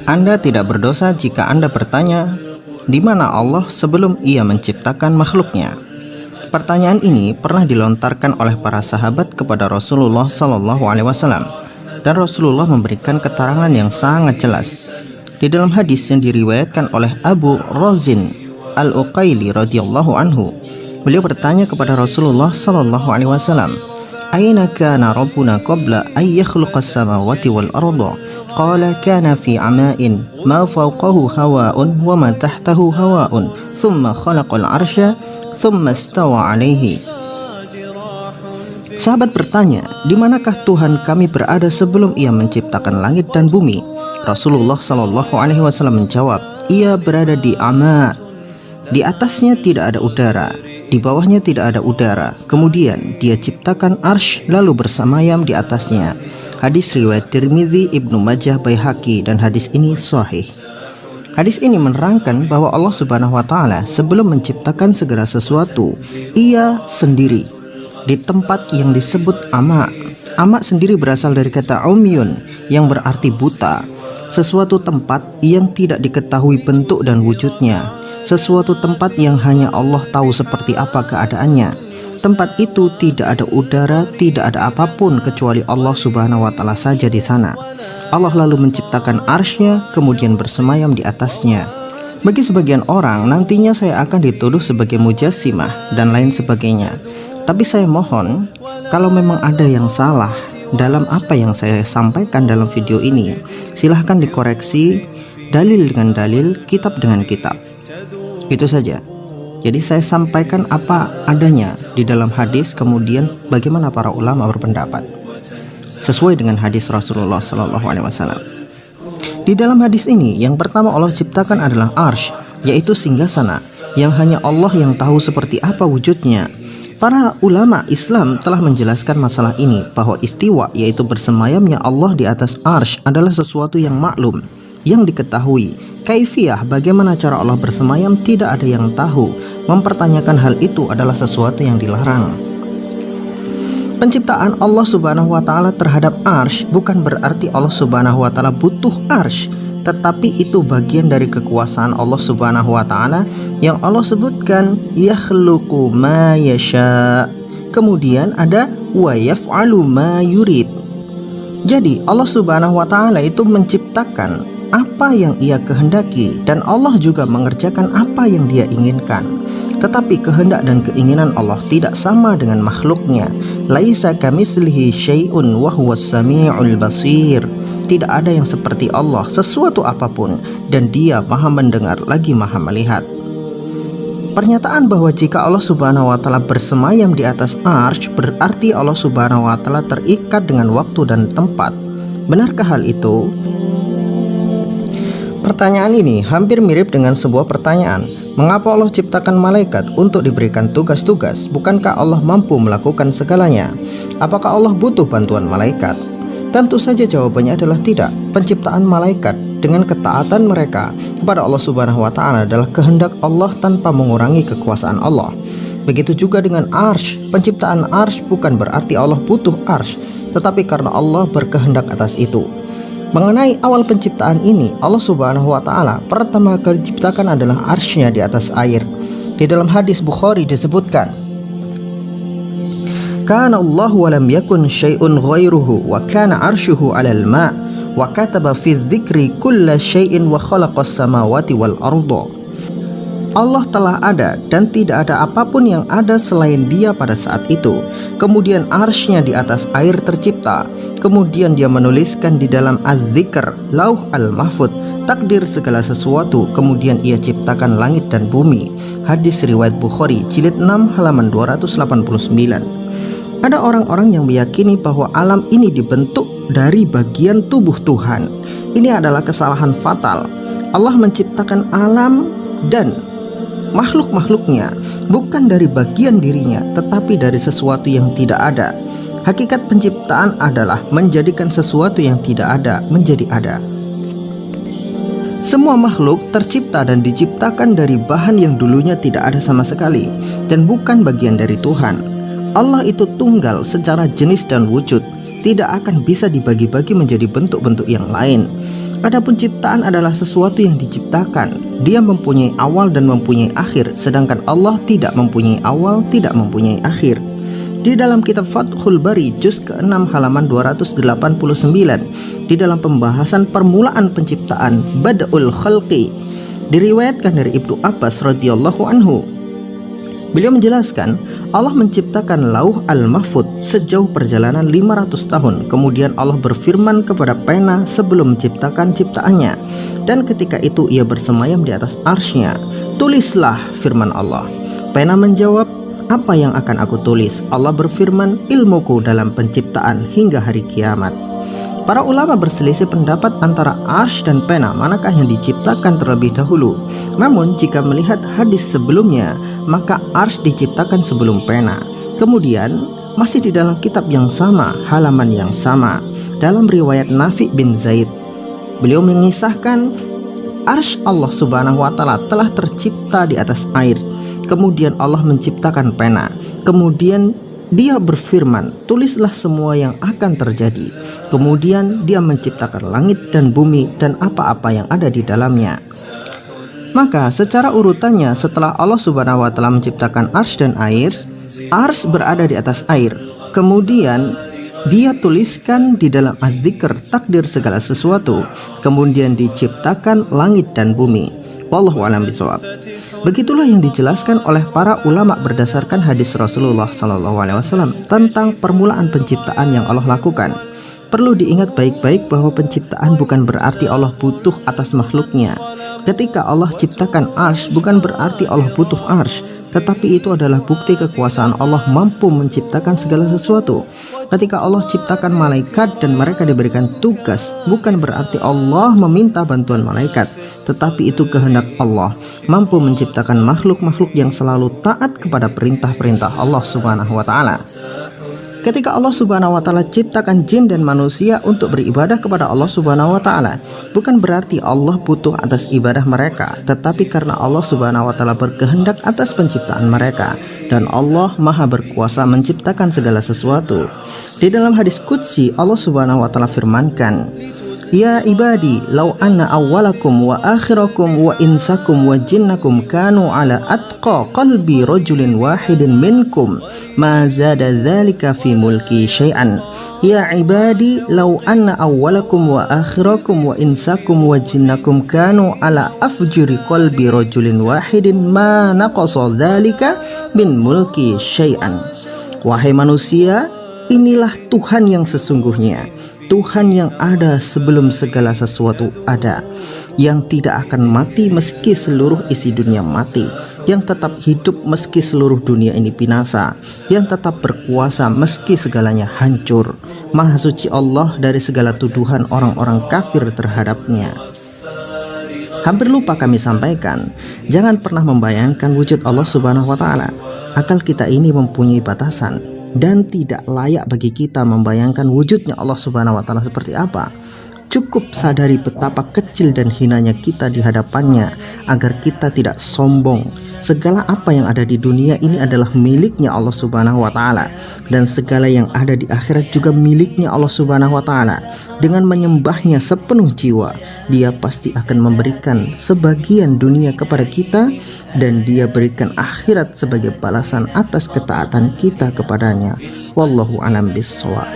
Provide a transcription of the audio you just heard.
Anda tidak berdosa jika Anda bertanya, di mana Allah sebelum Ia menciptakan makhluknya? Pertanyaan ini pernah dilontarkan oleh para sahabat kepada Rasulullah SAW, dan Rasulullah memberikan keterangan yang sangat jelas. Di dalam hadis yang diriwayatkan oleh Abu Razin Al-Uqaili radhiyallahu anhu, beliau bertanya kepada Rasulullah SAW, "Aina kana rabbuna qabla ay yakhluqas samawati wal arda?" Qala kana fi ama'in ma fawqahu hawa'un wa ma tahtahu hawa'un thumma khalaqal arsya thumma istawa alaihi. Sahabat bertanya, di manakah Tuhan kami berada sebelum Ia menciptakan langit dan bumi? Rasulullah SAW menjawab, Ia berada di ama. Di atasnya tidak ada udara, di bawahnya tidak ada udara. Kemudian Dia ciptakan arsy lalu bersemayam di atasnya. Hadis riwayat Tirmidzi, Ibnu Majah, Baihaqi, dan hadis ini sahih. Hadis ini menerangkan bahwa Allah Subhanahu wa taala sebelum menciptakan segala sesuatu, Ia sendiri di tempat yang disebut ama. Ama sendiri berasal dari kata umyun yang berarti buta. Sesuatu tempat yang tidak diketahui bentuk dan wujudnya. Sesuatu tempat yang hanya Allah tahu seperti apa keadaannya. Tempat itu tidak ada udara, tidak ada apapun kecuali Allah Subhanahu wa taala saja di sana. Allah lalu menciptakan arsy-Nya, kemudian bersemayam di atasnya. Bagi sebagian orang, nantinya saya akan dituduh sebagai mujassimah dan lain sebagainya. Tapi saya mohon, kalau memang ada yang salah dalam apa yang saya sampaikan dalam video ini, silahkan dikoreksi, dalil dengan dalil, kitab dengan kitab. Itu saja. Jadi saya sampaikan apa adanya di dalam hadis, kemudian bagaimana para ulama berpendapat sesuai dengan hadis Rasulullah SAW. Di dalam hadis ini, yang pertama Allah ciptakan adalah arsy, yaitu singgasana yang hanya Allah yang tahu seperti apa wujudnya. Para ulama Islam telah menjelaskan masalah ini, bahwa istiwa yaitu bersemayamnya Allah di atas arsy adalah sesuatu yang maklum, yang diketahui. Kaifiyah, bagaimana cara Allah bersemayam, tidak ada yang tahu. Mempertanyakan hal itu adalah sesuatu yang dilarang. Penciptaan Allah Subhanahu wa taala terhadap arsy bukan berarti Allah Subhanahu wa taala butuh arsy, tetapi itu bagian dari kekuasaan Allah Subhanahu wa taala yang Allah sebutkan yakhluqu ma yasha. Kemudian ada wa yaf'alu ma yurid. Jadi Allah Subhanahu wa taala itu menciptakan apa yang Ia kehendaki, dan Allah juga mengerjakan apa yang Dia inginkan. Tetapi kehendak dan keinginan Allah tidak sama dengan makhluknya. Laisa kamitslihi syai'un wa huwas sami'ul basir. Tidak ada yang seperti Allah sesuatu apapun, dan Dia Maha mendengar lagi Maha melihat. Pernyataan bahwa jika Allah Subhanahu wa taala bersemayam di atas arsy berarti Allah Subhanahu wa taala terikat dengan waktu dan tempat. Benarkah hal itu? Pertanyaan ini hampir mirip dengan sebuah pertanyaan. Mengapa Allah ciptakan malaikat untuk diberikan tugas-tugas? Bukankah Allah mampu melakukan segalanya? Apakah Allah butuh bantuan malaikat? Tentu saja jawabannya adalah tidak. Penciptaan malaikat dengan ketaatan mereka kepada Allah Subhanahu wa taala adalah kehendak Allah tanpa mengurangi kekuasaan Allah. Begitu juga dengan arsy. Penciptaan arsy bukan berarti Allah butuh arsy, tetapi karena Allah berkehendak atas itu. Mengenai awal penciptaan ini, Allah Subhanahu wa taala pertama kali diciptakan adalah arsy-Nya di atas air. Di dalam hadis Bukhari disebutkan, "Kana Allah wa lam yakun syai'un ghairuhu wa kana arshuhu 'alal ma' wa kataba fi dzikri kulla syai'in wa khalaqas samawati wal arda." Allah telah ada dan tidak ada apapun yang ada selain Dia pada saat itu. Kemudian arsy-Nya di atas air tercipta. Kemudian Dia menuliskan di dalam Az-Dzikr, Lauh Al-Mahfuz, takdir segala sesuatu. Kemudian Ia ciptakan langit dan bumi. Hadis riwayat Bukhari jilid 6 halaman 289. Ada orang-orang yang meyakini bahwa alam ini dibentuk dari bagian tubuh Tuhan. Ini adalah kesalahan fatal. Allah menciptakan alam dan makhluk-makhluknya bukan dari bagian dirinya, tetapi dari sesuatu yang tidak ada. Hakikat penciptaan adalah menjadikan sesuatu yang tidak ada menjadi ada. Semua makhluk tercipta dan diciptakan dari bahan yang dulunya tidak ada sama sekali dan bukan bagian dari Tuhan. Allah itu tunggal secara jenis dan wujud, tidak akan bisa dibagi-bagi menjadi bentuk-bentuk yang lain. Adapun ciptaan adalah sesuatu yang diciptakan. Dia mempunyai awal dan mempunyai akhir, sedangkan Allah tidak mempunyai awal, tidak mempunyai akhir. Di dalam kitab Fathul Bari juz ke-6 halaman 289, di dalam pembahasan permulaan penciptaan Bada'ul Khalqi, diriwayatkan dari Ibnu Abbas radhiyallahu anhu. Beliau menjelaskan, Allah menciptakan Lauh Al-Mahfudz sejauh perjalanan 500 tahun. Kemudian Allah berfirman kepada pena sebelum menciptakan ciptaannya, dan ketika itu ia bersemayam di atas arsy-Nya. Tulislah, firman Allah. Pena menjawab, apa yang akan aku tulis? Allah berfirman, ilmuku dalam penciptaan hingga hari kiamat. Para ulama berselisih pendapat antara arsy dan pena, manakah yang diciptakan terlebih dahulu. Namun jika melihat hadis sebelumnya, maka arsy diciptakan sebelum pena. Kemudian masih di dalam kitab yang sama, halaman yang sama, dalam riwayat Nafi bin Zaid, beliau mengisahkan arsy Allah subhanahu wa ta'ala telah tercipta di atas air. Kemudian Allah menciptakan pena. Kemudian Dia berfirman, tulislah semua yang akan terjadi. Kemudian Dia menciptakan langit dan bumi dan apa-apa yang ada di dalamnya. Maka secara urutannya, setelah Allah subhanahu wa ta'ala menciptakan arsy dan air, arsy berada di atas air. Kemudian Dia tuliskan di dalam Az-Dzikr takdir segala sesuatu. Kemudian diciptakan langit dan bumi. Wallahu a'lam bishawab. Begitulah yang dijelaskan oleh para ulama berdasarkan hadis Rasulullah SAW tentang permulaan penciptaan yang Allah lakukan. Perlu diingat baik-baik bahwa penciptaan bukan berarti Allah butuh atas makhluknya. Ketika Allah ciptakan arsy, bukan berarti Allah butuh arsy, tetapi itu adalah bukti kekuasaan Allah mampu menciptakan segala sesuatu. Ketika Allah ciptakan malaikat dan mereka diberikan tugas, bukan berarti Allah meminta bantuan malaikat, tetapi itu kehendak Allah mampu menciptakan makhluk-makhluk yang selalu taat kepada perintah-perintah Allah subhanahu wa ta'ala. Ketika Allah subhanahu wa ta'ala ciptakan jin dan manusia untuk beribadah kepada Allah subhanahu wa ta'ala, bukan berarti Allah butuh atas ibadah mereka, tetapi karena Allah subhanahu wa ta'ala berkehendak atas penciptaan mereka, dan Allah maha berkuasa menciptakan segala sesuatu. Di dalam hadis qudsi Allah subhanahu wa ta'ala firmankan, Ya ibadi, law anna awwalakum wa akhirakum wa insakum wa jinnakum kanu ala atqa qalbi rajulin wahidin minkum ma zada dzalika fi mulki syai'an. Ya ibadi, law anna awwalakum wa akhirakum wa insakum wa jinnakum kanu ala afjuri qalbi rajulin wahidin ma naqasa dzalika min mulki syai'an. Wahai manusia, inilah Tuhan yang sesungguhnya, Tuhan yang ada sebelum segala sesuatu ada, yang tidak akan mati meski seluruh isi dunia mati, yang tetap hidup meski seluruh dunia ini binasa, yang tetap berkuasa meski segalanya hancur. Maha suci Allah dari segala tuduhan orang-orang kafir terhadapnya. Hampir lupa kami sampaikan, jangan pernah membayangkan wujud Allah subhanahu wa ta'ala. Akal kita ini mempunyai batasan, dan tidak layak bagi kita membayangkan wujudnya Allah subhanahu wa ta'ala seperti apa. Cukup sadari betapa kecil dan hinanya kita di hadapannya, agar kita tidak sombong. Segala apa yang ada di dunia ini adalah miliknya Allah subhanahu wa ta'ala, dan segala yang ada di akhirat juga miliknya Allah subhanahu wa ta'ala. Dengan menyembahnya sepenuh jiwa, Dia pasti akan memberikan sebagian dunia kepada kita, dan Dia berikan akhirat sebagai balasan atas ketaatan kita kepadanya. Wallahu a'lam bishawab.